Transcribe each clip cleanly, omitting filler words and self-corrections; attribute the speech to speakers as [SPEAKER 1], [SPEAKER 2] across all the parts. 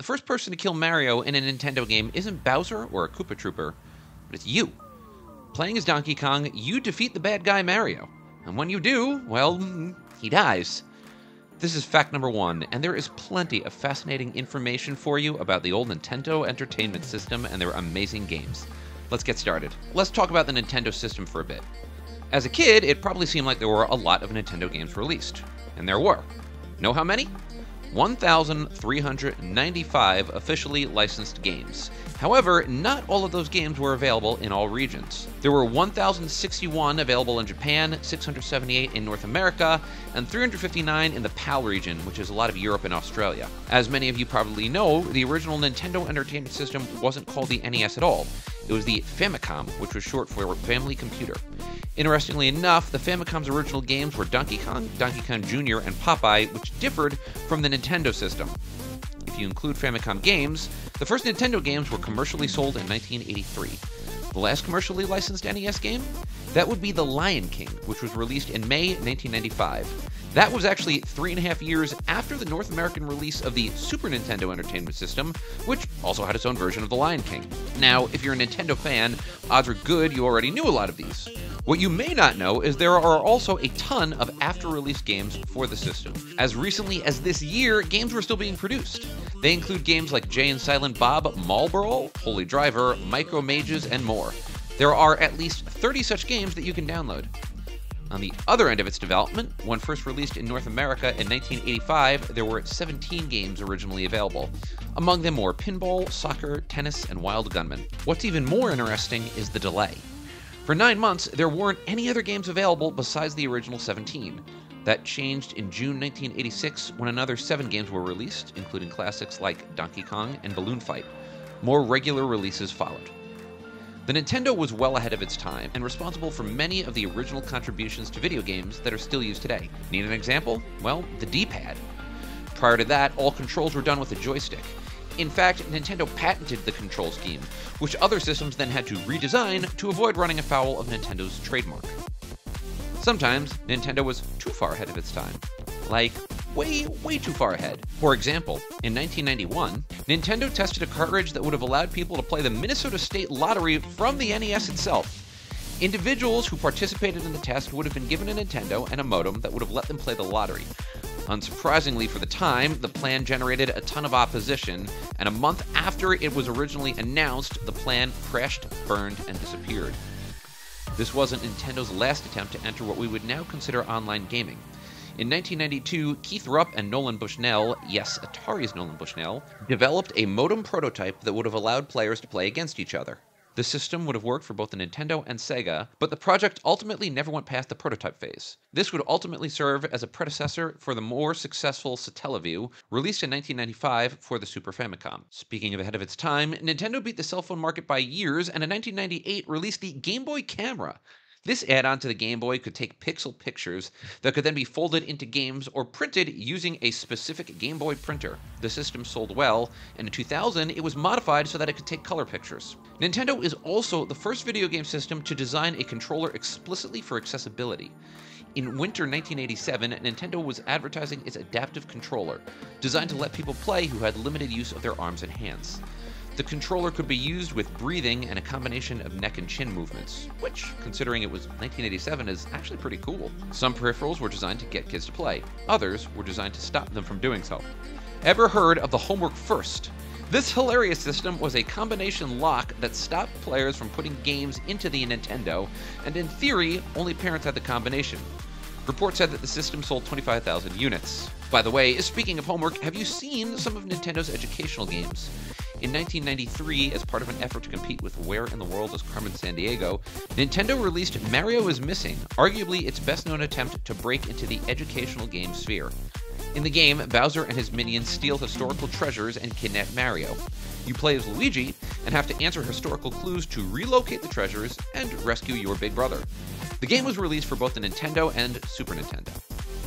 [SPEAKER 1] the first person to kill Mario in a Nintendo game isn't Bowser or a Koopa Trooper, but it's you. Playing as Donkey Kong, you defeat the bad guy Mario. And when you do, well, he dies. This is fact number 1, and there is plenty of fascinating information for you about the old Nintendo Entertainment System and their amazing games. Let's get started. Let's talk about the Nintendo system for a bit. As a kid, it probably seemed like there were a lot of Nintendo games released. And there were. Know how many? 1,395 officially licensed games. However, not all of those games were available in all regions. There were 1,061 available in Japan, 678 in North America, and 359 in the PAL region, which is a lot of Europe and Australia. As many of you probably know, the original Nintendo Entertainment System wasn't called the NES at all. It was the Famicom, which was short for Family Computer. Interestingly enough, the Famicom's original games were Donkey Kong, Donkey Kong Jr., and Popeye, which differed from the Nintendo system. If you include Famicom games, the first Nintendo games were commercially sold in 1983. The last commercially licensed NES game? That would be The Lion King, which was released in May 1995. That was actually 3.5 years after the North American release of the Super Nintendo Entertainment System, which also had its own version of The Lion King. Now, if you're a Nintendo fan, odds are good you already knew a lot of these. What you may not know is there are also a ton of after-release games for the system. As recently as this year, games were still being produced. They include games like Jay and Silent Bob, Mall Brawl, Holy Driver, Micro Mages, and more. There are at least 30 such games that you can download. On the other end of its development, when first released in North America in 1985, there were 17 games originally available. Among them were Pinball, Soccer, Tennis, and Wild Gunman. What's even more interesting is the delay. For 9 months, there weren't any other games available besides the original 17. That changed in June 1986 when another 7 games were released, including classics like Donkey Kong and Balloon Fight. More regular releases followed. The Nintendo was well ahead of its time and responsible for many of the original contributions to video games that are still used today. Need an example? Well, the D-pad. Prior to that, all controls were done with a joystick. In fact, Nintendo patented the control scheme, which other systems then had to redesign to avoid running afoul of Nintendo's trademark. Sometimes, Nintendo was too far ahead of its time. Like, way too far ahead. For example, in 1991, Nintendo tested a cartridge that would have allowed people to play the Minnesota State Lottery from the NES itself. Individuals who participated in the test would have been given a Nintendo and a modem that would have let them play the lottery. Unsurprisingly for the time, the plan generated a ton of opposition, and a month after it was originally announced, the plan crashed, burned, and disappeared. This wasn't Nintendo's last attempt to enter what we would now consider online gaming. In 1992, Keith Rupp and Nolan Bushnell, yes, Atari's Nolan Bushnell, developed a modem prototype that would have allowed players to play against each other. The system would have worked for both the Nintendo and Sega, but the project ultimately never went past the prototype phase. This would ultimately serve as a predecessor for the more successful Satellaview, released in 1995 for the Super Famicom. Speaking of ahead of its time, Nintendo beat the cell phone market by years and in 1998 released the Game Boy Camera. This add-on to the Game Boy could take pixel pictures that could then be folded into games or printed using a specific Game Boy printer. The system sold well, and in 2000 it was modified so that it could take color pictures. Nintendo is also the first video game system to design a controller explicitly for accessibility. In winter 1987, Nintendo was advertising its adaptive controller, designed to let people play who had limited use of their arms and hands. The controller could be used with breathing and a combination of neck and chin movements, which, considering it was 1987, is actually pretty cool. Some peripherals were designed to get kids to play. Others were designed to stop them from doing so. Ever heard of the Homework First? This hilarious system was a combination lock that stopped players from putting games into the Nintendo, and in theory, only parents had the combination. Reports said that the system sold 25,000 units. By the way, speaking of homework, have you seen some of Nintendo's educational games? In 1993, as part of an effort to compete with Where in the World is Carmen Sandiego, Nintendo released Mario is Missing, arguably its best-known attempt to break into the educational game sphere. In the game, Bowser and his minions steal historical treasures and kidnap Mario. You play as Luigi and have to answer historical clues to relocate the treasures and rescue your big brother. The game was released for both the Nintendo and Super Nintendo.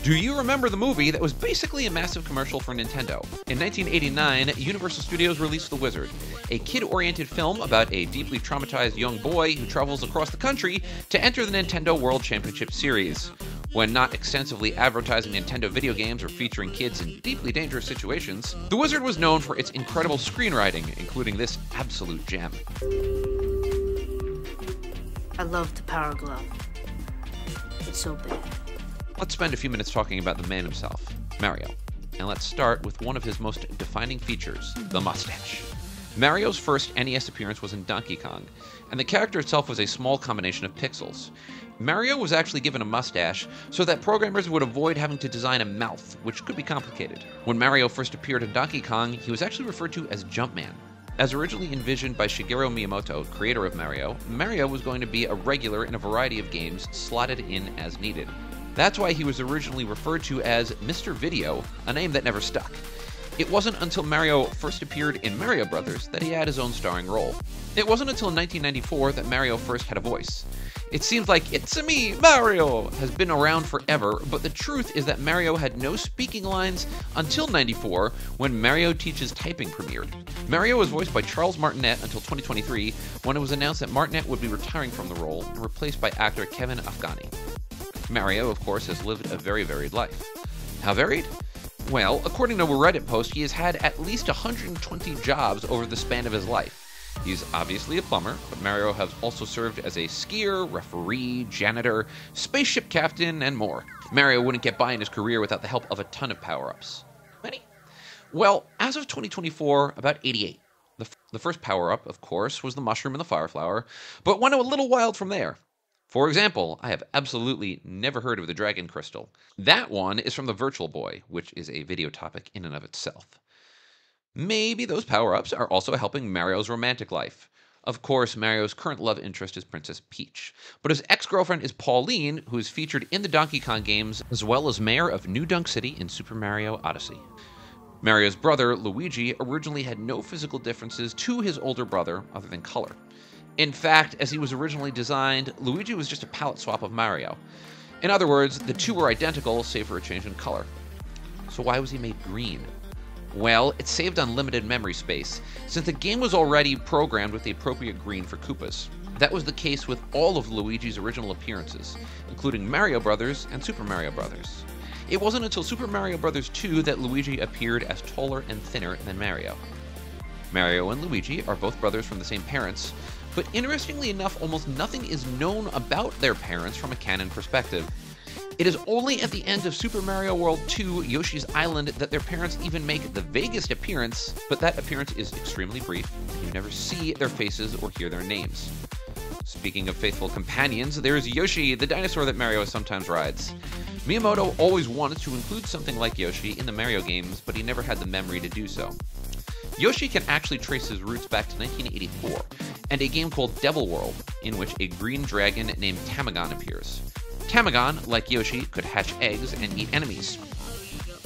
[SPEAKER 1] Do you remember the movie that was basically a massive commercial for Nintendo? In 1989, Universal Studios released The Wizard, a kid-oriented film about a deeply traumatized young boy who travels across the country to enter the Nintendo World Championship Series. When not extensively advertising Nintendo video games or featuring kids in deeply dangerous situations, the wizard was known for its incredible screenwriting, including this absolute gem.
[SPEAKER 2] I love the Power Glove. It's so big.
[SPEAKER 1] Let's spend a few minutes talking about the man himself, Mario. And let's start with one of his most defining features, the mustache. Mario's first NES appearance was in Donkey Kong, and the character itself was a small combination of pixels. Mario was actually given a mustache so that programmers would avoid having to design a mouth, which could be complicated. When Mario first appeared in Donkey Kong, he was actually referred to as Jumpman. As originally envisioned by Shigeru Miyamoto, creator of Mario, Mario was going to be a regular in a variety of games, slotted in as needed. That's why he was originally referred to as Mr. Video, a name that never stuck. It wasn't until Mario first appeared in Mario Bros. That he had his own starring role. It wasn't until 1994 that Mario first had a voice. It seems like "It's me, Mario" has been around forever, but the truth is that Mario had no speaking lines until '94 when Mario Teaches Typing premiered. Mario was voiced by Charles Martinet until 2023 when it was announced that Martinet would be retiring from the role and replaced by actor Kevin Afghani. Mario, of course, has lived a very varied life. How varied? Well, according to a Reddit post, he has had at least 120 jobs over the span of his life. He's obviously a plumber, but Mario has also served as a skier, referee, janitor, spaceship captain, and more. Mario wouldn't get by in his career without the help of a ton of power-ups. Many? Well, as of 2024, about 88. The first power-up, of course, was the mushroom and the fire flower, but went a little wild from there. For example, I have absolutely never heard of the Dragon Crystal. That one is from the Virtual Boy, which is a video topic in and of itself. Maybe those power-ups are also helping Mario's romantic life. Of course, Mario's current love interest is Princess Peach, but his ex-girlfriend is Pauline, who is featured in the Donkey Kong games, as well as mayor of New Dunk City in Super Mario Odyssey. Mario's brother, Luigi, originally had no physical differences to his older brother other than color. In fact, as he was originally designed, Luigi was just a palette swap of Mario. In other words, the two were identical, save for a change in color. So why was he made green? Well, it saved unlimited memory space, since the game was already programmed with the appropriate green for Koopas. That was the case with all of Luigi's original appearances, including Mario Bros. And Super Mario Bros. It wasn't until Super Mario Bros. 2 that Luigi appeared as taller and thinner than Mario. Mario and Luigi are both brothers from the same parents, but interestingly enough, almost nothing is known about their parents from a canon perspective. It is only at the end of Super Mario World 2 Yoshi's Island that their parents even make the vaguest appearance, but that appearance is extremely brief, and you never see their faces or hear their names. Speaking of faithful companions, there's Yoshi, the dinosaur that Mario sometimes rides. Miyamoto always wanted to include something like Yoshi in the Mario games, but he never had the memory to do so. Yoshi can actually trace his roots back to 1984, and a game called Devil World, in which a green dragon named Tamagon appears. Tamagon, like Yoshi, could hatch eggs and eat enemies.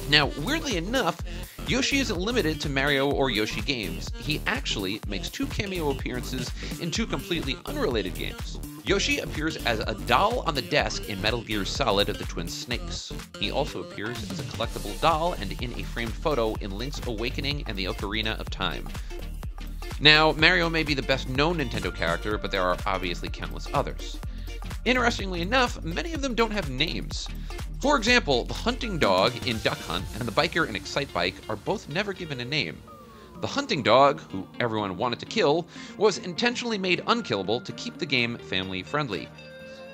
[SPEAKER 1] Now, weirdly enough, Yoshi isn't limited to Mario or Yoshi games. He actually makes 2 cameo appearances in 2 completely unrelated games. Yoshi appears as a doll on the desk in Metal Gear Solid: The Twin Snakes. He also appears as a collectible doll and in a framed photo in Link's Awakening and the Ocarina of Time. Now, Mario may be the best known Nintendo character, but there are obviously countless others. Interestingly enough, many of them don't have names. For example, the hunting dog in Duck Hunt and the biker in Excite Bike are both never given a name. The hunting dog, who everyone wanted to kill, was intentionally made unkillable to keep the game family-friendly.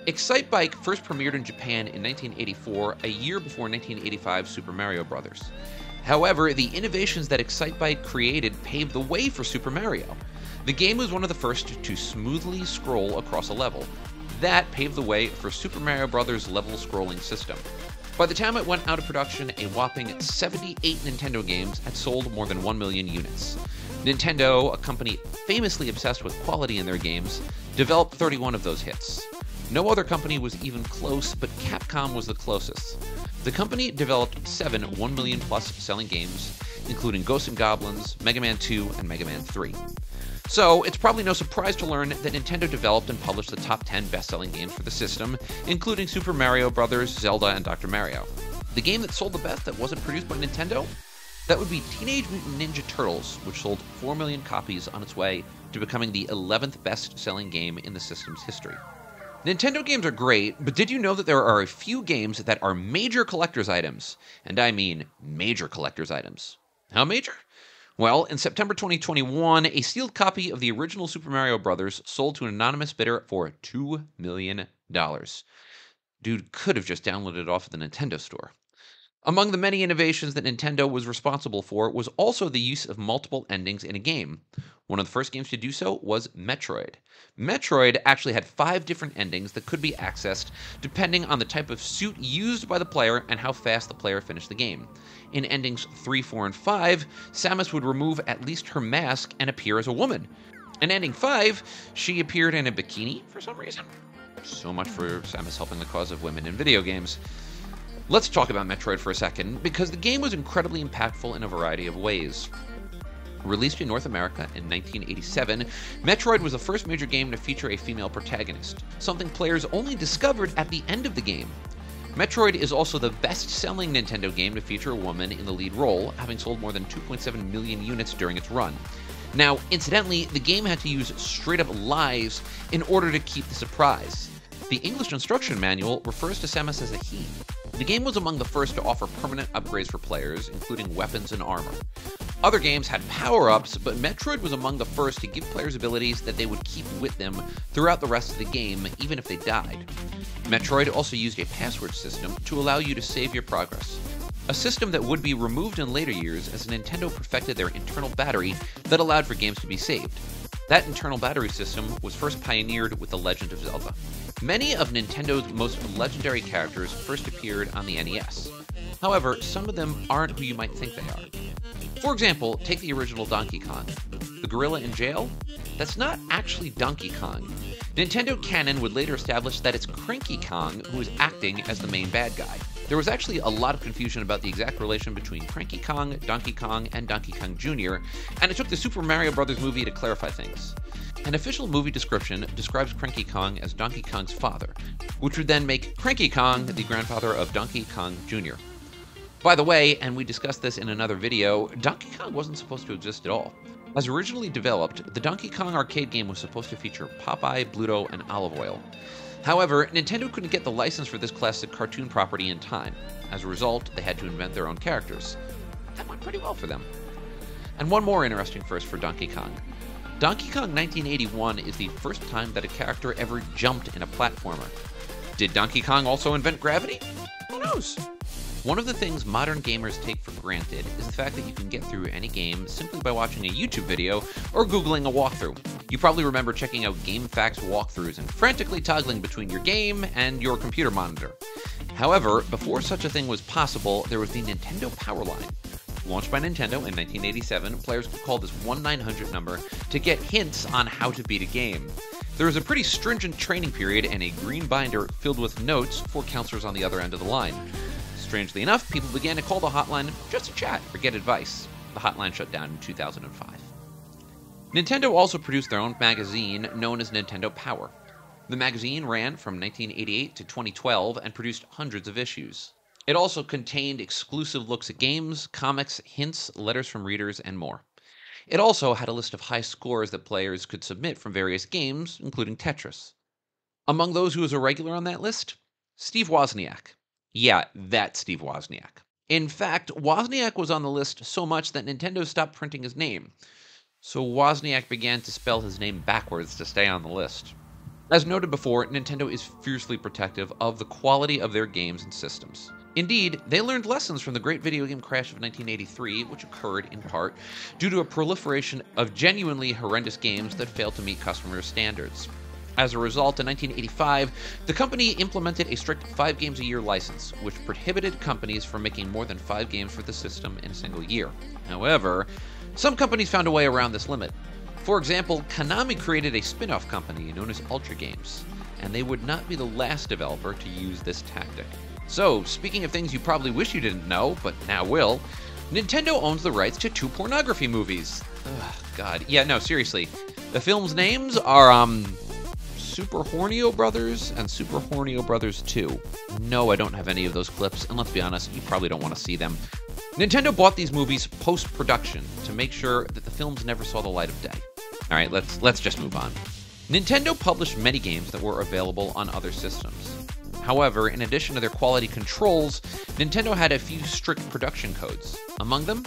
[SPEAKER 1] Excite Bike first premiered in Japan in 1984, a year before 1985 Super Mario Bros. However, the innovations that Excite Bike created paved the way for Super Mario. The game was one of the first to smoothly scroll across a level. That paved the way for Super Mario Bros. Level scrolling system. By the time it went out of production, a whopping 78 Nintendo games had sold more than 1 million units. Nintendo, a company famously obsessed with quality in their games, developed 31 of those hits. No other company was even close, but Capcom was the closest. The company developed 7 1 million plus selling games, including Ghosts and Goblins, Mega Man 2, and Mega Man 3. So, it's probably no surprise to learn that Nintendo developed and published the top 10 best-selling games for the system, including Super Mario Bros., Zelda, and Dr. Mario. The game that sold the best that wasn't produced by Nintendo? That would be Teenage Mutant Ninja Turtles, which sold 4 million copies on its way to becoming the 11th best-selling game in the system's history. Nintendo games are great, but did you know that there are a few games that are major collector's items? And I mean major collector's items. How major? Well, in September 2021, a sealed copy of the original Super Mario Bros. Sold to an anonymous bidder for $2 million. Dude could have just downloaded it off of the Nintendo store. Among the many innovations that Nintendo was responsible for was also the use of multiple endings in a game. One of the first games to do so was Metroid. Metroid actually had 5 different endings that could be accessed depending on the type of suit used by the player and how fast the player finished the game. In endings 3, 4, and 5, Samus would remove at least her mask and appear as a woman. In ending 5, she appeared in a bikini for some reason. So much for Samus helping the cause of women in video games. Let's talk about Metroid for a second, because the game was incredibly impactful in a variety of ways. Released in North America in 1987, Metroid was the first major game to feature a female protagonist, something players only discovered at the end of the game. Metroid is also the best-selling Nintendo game to feature a woman in the lead role, having sold more than 2.7 million units during its run. Now, incidentally, the game had to use straight-up lies in order to keep the surprise. The English instruction manual refers to Samus as a he. The game was among the first to offer permanent upgrades for players, including weapons and armor. Other games had power-ups, but Metroid was among the first to give players abilities that they would keep with them throughout the rest of the game, even if they died. Metroid also used a password system to allow you to save your progress, a system that would be removed in later years as Nintendo perfected their internal battery that allowed for games to be saved. That internal battery system was first pioneered with The Legend of Zelda. Many of Nintendo's most legendary characters first appeared on the NES. However, some of them aren't who you might think they are. For example, take the original Donkey Kong. The gorilla in jail? That's not actually Donkey Kong. Nintendo canon would later establish that it's Cranky Kong who is acting as the main bad guy. There was actually a lot of confusion about the exact relation between Cranky Kong, Donkey Kong, and Donkey Kong Jr., and it took the Super Mario Bros. Movie to clarify things. An official movie description describes Cranky Kong as Donkey Kong's father, which would then make Cranky Kong the grandfather of Donkey Kong Jr. By the way, and we discussed this in another video, Donkey Kong wasn't supposed to exist at all. As originally developed, the Donkey Kong arcade game was supposed to feature Popeye, Bluto, and Olive Oyl. However, Nintendo couldn't get the license for this classic cartoon property in time. As a result, they had to invent their own characters. That went pretty well for them. And one more interesting first for Donkey Kong. Donkey Kong 1981 is the first time that a character ever jumped in a platformer. Did Donkey Kong also invent gravity? Who knows? One of the things modern gamers take for granted is the fact that you can get through any game simply by watching a YouTube video or Googling a walkthrough. You probably remember checking out GameFAQs walkthroughs and frantically toggling between your game and your computer monitor. However, before such a thing was possible, there was the Nintendo Power Line. Launched by Nintendo in 1987, players could call this 1-900 number to get hints on how to beat a game. There was a pretty stringent training period and a green binder filled with notes for counselors on the other end of the line. Strangely enough, people began to call the hotline just to chat or get advice. The hotline shut down in 2005. Nintendo also produced their own magazine known as Nintendo Power. The magazine ran from 1988 to 2012 and produced hundreds of issues. It also contained exclusive looks at games, comics, hints, letters from readers, and more. It also had a list of high scores that players could submit from various games, including Tetris. Among those who was a regular on that list, Steve Wozniak. Yeah, that Steve Wozniak. In fact, Wozniak was on the list so much that Nintendo stopped printing his name. So Wozniak began to spell his name backwards to stay on the list. As noted before, Nintendo is fiercely protective of the quality of their games and systems. Indeed, they learned lessons from the great video game crash of 1983, which occurred, in part, due to a proliferation of genuinely horrendous games that failed to meet customer standards. As a result, in 1985, the company implemented a strict 5-games-a-year license, which prohibited companies from making more than 5 games for the system in a single year. However, some companies found a way around this limit. For example, Konami created a spin-off company known as Ultra Games, and they would not be the last developer to use this tactic. So, speaking of things you probably wish you didn't know, but now will, Nintendo owns the rights to 2 pornography movies. Ugh, God. Yeah, no, seriously. The films' names are, Super Hornio Brothers and Super Hornio Brothers 2. No, I don't have any of those clips, and let's be honest, you probably don't want to see them. Nintendo bought these movies post-production to make sure that the films never saw the light of day. Alright, let's just move on. Nintendo published many games that were available on other systems. However, in addition to their quality controls, Nintendo had a few strict production codes. Among them,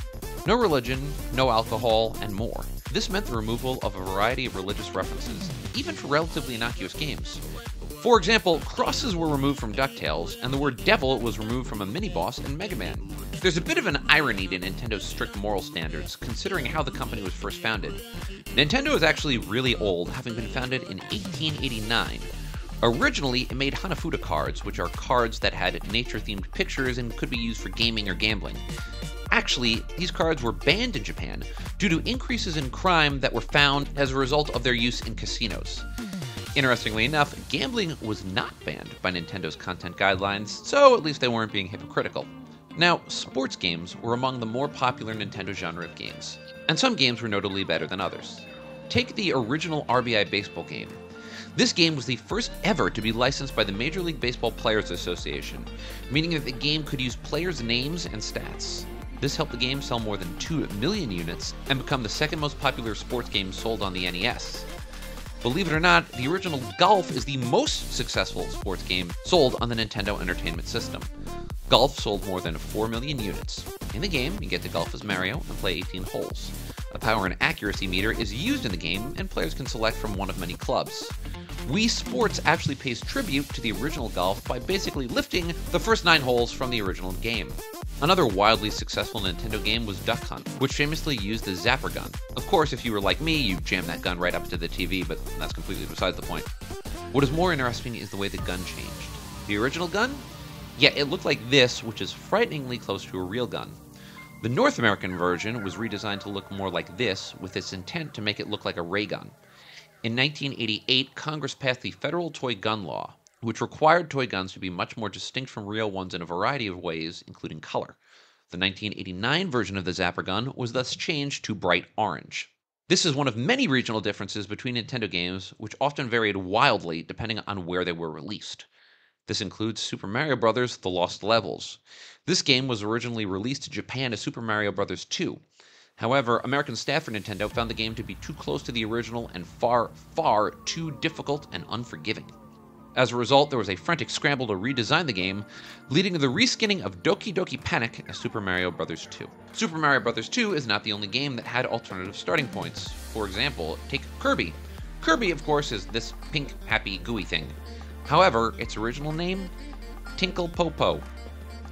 [SPEAKER 1] no religion, no alcohol, and more. This meant the removal of a variety of religious references, even for relatively innocuous games. For example, crosses were removed from DuckTales, and the word devil was removed from a mini-boss in Mega Man. There's a bit of an irony to Nintendo's strict moral standards, considering how the company was first founded. Nintendo is actually really old, having been founded in 1889. Originally, it made Hanafuda cards, which are cards that had nature-themed pictures and could be used for gaming or gambling. Actually, these cards were banned in Japan due to increases in crime that were found as a result of their use in casinos. Interestingly enough, gambling was not banned by Nintendo's content guidelines, so at least they weren't being hypocritical. Now, sports games were among the more popular Nintendo genre of games, and some games were notably better than others. Take the original RBI baseball game. This game was the first ever to be licensed by the Major League Baseball Players Association, meaning that the game could use players' names and stats. This helped the game sell more than 2 million units and become the second most popular sports game sold on the NES. Believe it or not, the original Golf is the most successful sports game sold on the Nintendo Entertainment System. Golf sold more than 4 million units. In the game, you get to golf as Mario and play 18 holes. A power and accuracy meter is used in the game, and players can select from one of many clubs. Wii Sports actually pays tribute to the original Golf by basically lifting the first 9 holes from the original game. Another wildly successful Nintendo game was Duck Hunt, which famously used the Zapper gun. Of course, if you were like me, you jammed that gun right up to the TV, but that's completely besides the point. What is more interesting is the way the gun changed. The original gun? Yeah, it looked like this, which is frighteningly close to a real gun. The North American version was redesigned to look more like this, with its intent to make it look like a ray gun. In 1988, Congress passed the Federal Toy Gun Law, which required toy guns to be much more distinct from real ones in a variety of ways, including color. The 1989 version of the Zapper gun was thus changed to bright orange. This is one of many regional differences between Nintendo games, which often varied wildly depending on where they were released. This includes Super Mario Bros. The Lost Levels. This game was originally released to Japan as Super Mario Bros. 2. However, American staff for Nintendo found the game to be too close to the original and far, far too difficult and unforgiving. As a result, there was a frantic scramble to redesign the game, leading to the reskinning of Doki Doki Panic as Super Mario Bros. 2. Super Mario Bros. 2 is not the only game that had alternative starting points. For example, take Kirby. Kirby, of course, is this pink, happy, gooey thing. However, its original name? Tinkle Popo.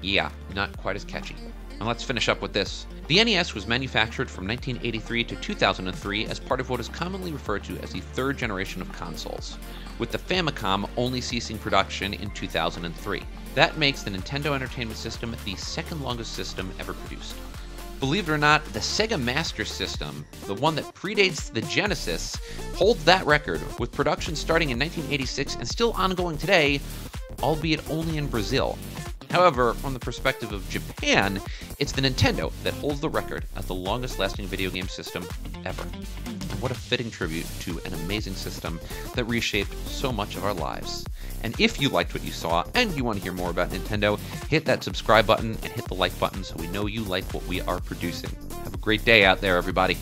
[SPEAKER 1] Yeah, not quite as catchy. And let's finish up with this. The NES was manufactured from 1983 to 2003 as part of what is commonly referred to as the third generation of consoles, with the Famicom only ceasing production in 2003. That makes the Nintendo Entertainment System the second longest system ever produced. Believe it or not, the Sega Master System, the one that predates the Genesis, holds that record, with production starting in 1986 and still ongoing today, albeit only in Brazil. However, from the perspective of Japan, it's the Nintendo that holds the record as the longest-lasting video game system ever. And what a fitting tribute to an amazing system that reshaped so much of our lives. And if you liked what you saw and you want to hear more about Nintendo, hit that subscribe button and hit the like button so we know you like what we are producing. Have a great day out there, everybody.